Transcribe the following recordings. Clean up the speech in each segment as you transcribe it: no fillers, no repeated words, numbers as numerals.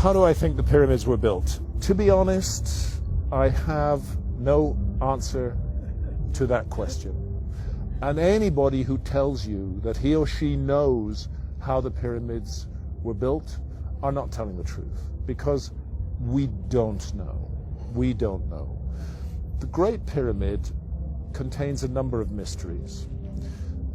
How do I think the pyramids were built? To be honest, I have no answer to that question. And anybody who tells you that he or she knows how the pyramids were built are not telling the truth, because we don't know. We don't know. The Great Pyramid contains a number of mysteries.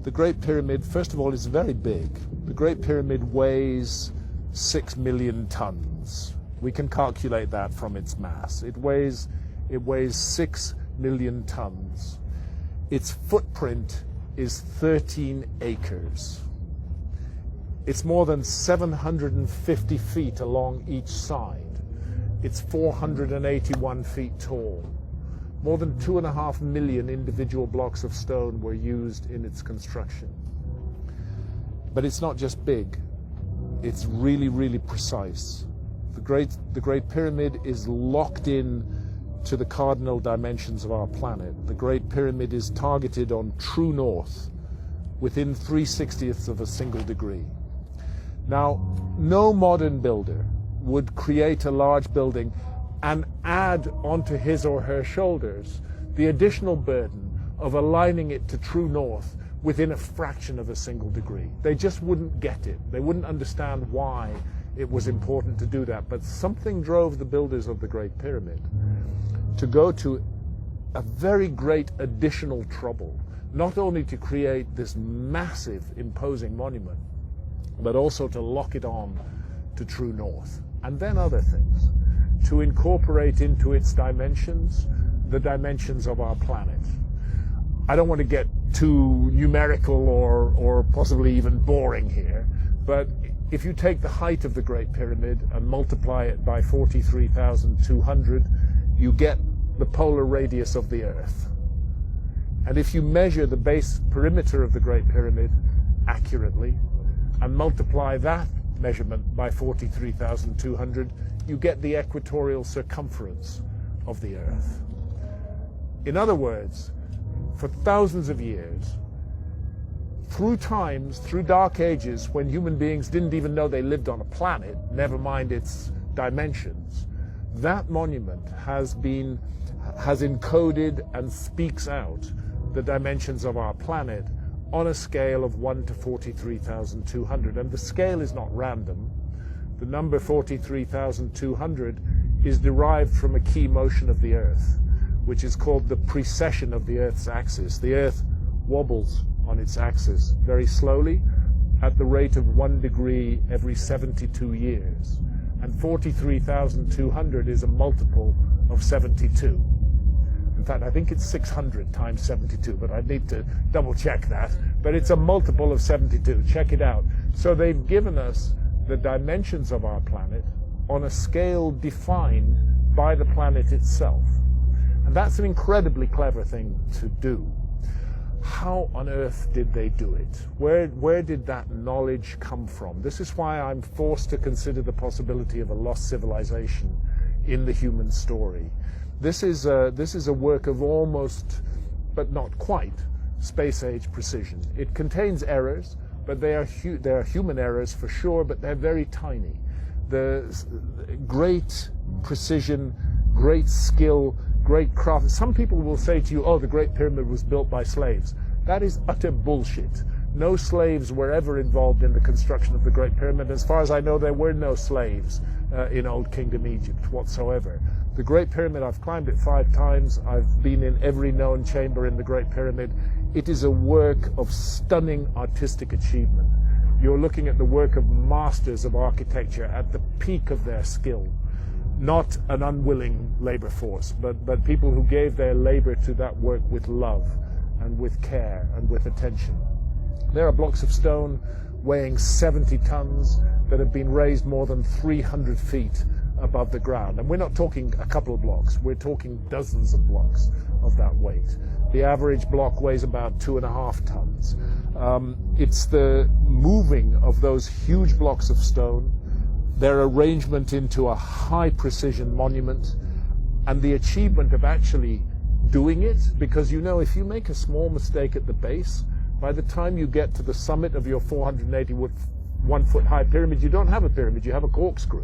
The Great Pyramid, first of all, is very big. The Great Pyramid weighs 6 million tons. We can calculate that from its mass. It weighs 6 million tons. Its footprint is 13 acres. It's more than 750 feet along each side. It's 481 feet tall. More than 2.5 million individual blocks of stone were used in its construction. But it's not just big, it's really, really precise. The Great Pyramid is locked in to the cardinal dimensions of our planet. The Great Pyramid is targeted on true north within 3/60ths of a single degree. Now, no modern builder would create a large building and add onto his or her shoulders the additional burden of aligning it to true north within a fraction of a single degree. They just wouldn't get it. They wouldn't understand why it was important to do that. But something drove the builders of the Great Pyramid to go to a very great additional trouble, not only to create this massive, imposing monument, but also to lock it on to true north. And then other things, to incorporate into its dimensions the dimensions of our planet. I don't want to get too numerical or possibly even boring here, but if you take the height of the Great Pyramid and multiply it by 43,200, you get the polar radius of the Earth. And if you measure the base perimeter of the Great Pyramid accurately and multiply that measurement by 43,200, you get the equatorial circumference of the Earth. In other words, for thousands of years, through times, through dark ages, when human beings didn't even know they lived on a planet, never mind its dimensions, that monument has encoded and speaks out the dimensions of our planet on a scale of 1 to 43,200. And the scale is not random. The number 43,200 is derived from a key motion of the Earth, which is called the precession of the Earth's axis. The Earth wobbles on its axis very slowly at the rate of 1 degree every 72 years. And 43,200 is a multiple of 72. In fact, I think it's 600 times 72, but I need to double check that. But it's a multiple of 72. Check it out. So they've given us the dimensions of our planet on a scale defined by the planet itself. And that's an incredibly clever thing to do. How on earth did they do it? Where did that knowledge come from? This is why I'm forced to consider the possibility of a lost civilization in the human story. This is a work of almost, but not quite, space-age precision. It contains errors, but they are human errors for sure, but they're very tiny. The great precision, great skill, great craft. Some people will say to you, oh, the Great Pyramid was built by slaves. That is utter bullshit. No slaves were ever involved in the construction of the Great Pyramid. As far as I know, there were no slaves in Old Kingdom Egypt whatsoever. The Great Pyramid, I've climbed it 5 times. I've been in every known chamber in the Great Pyramid. It is a work of stunning artistic achievement. You're looking at the work of masters of architecture at the peak of their skill. Not an unwilling labor force, but people who gave their labor to that work with love and with care and with attention. There are blocks of stone weighing 70 tons that have been raised more than 300 feet above the ground. And we're not talking a couple of blocks, we're talking dozens of blocks of that weight. The average block weighs about 2.5 tons. It's the moving of those huge blocks of stone, their arrangement into a high precision monument, and the achievement of actually doing it, because you know if you make a small mistake at the base, by the time you get to the summit of your 481 foot high pyramid, you don't have a pyramid, you have a corkscrew.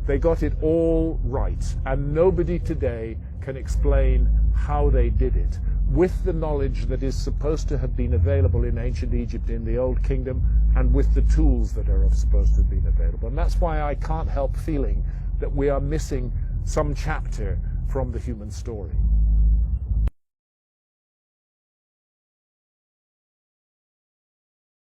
They got it all right, and nobody today can explain how they did it with the knowledge that is supposed to have been available in ancient Egypt in the Old Kingdom, and with the tools that are supposed to have been available. And that's why I can't help feeling that we are missing some chapter from the human story.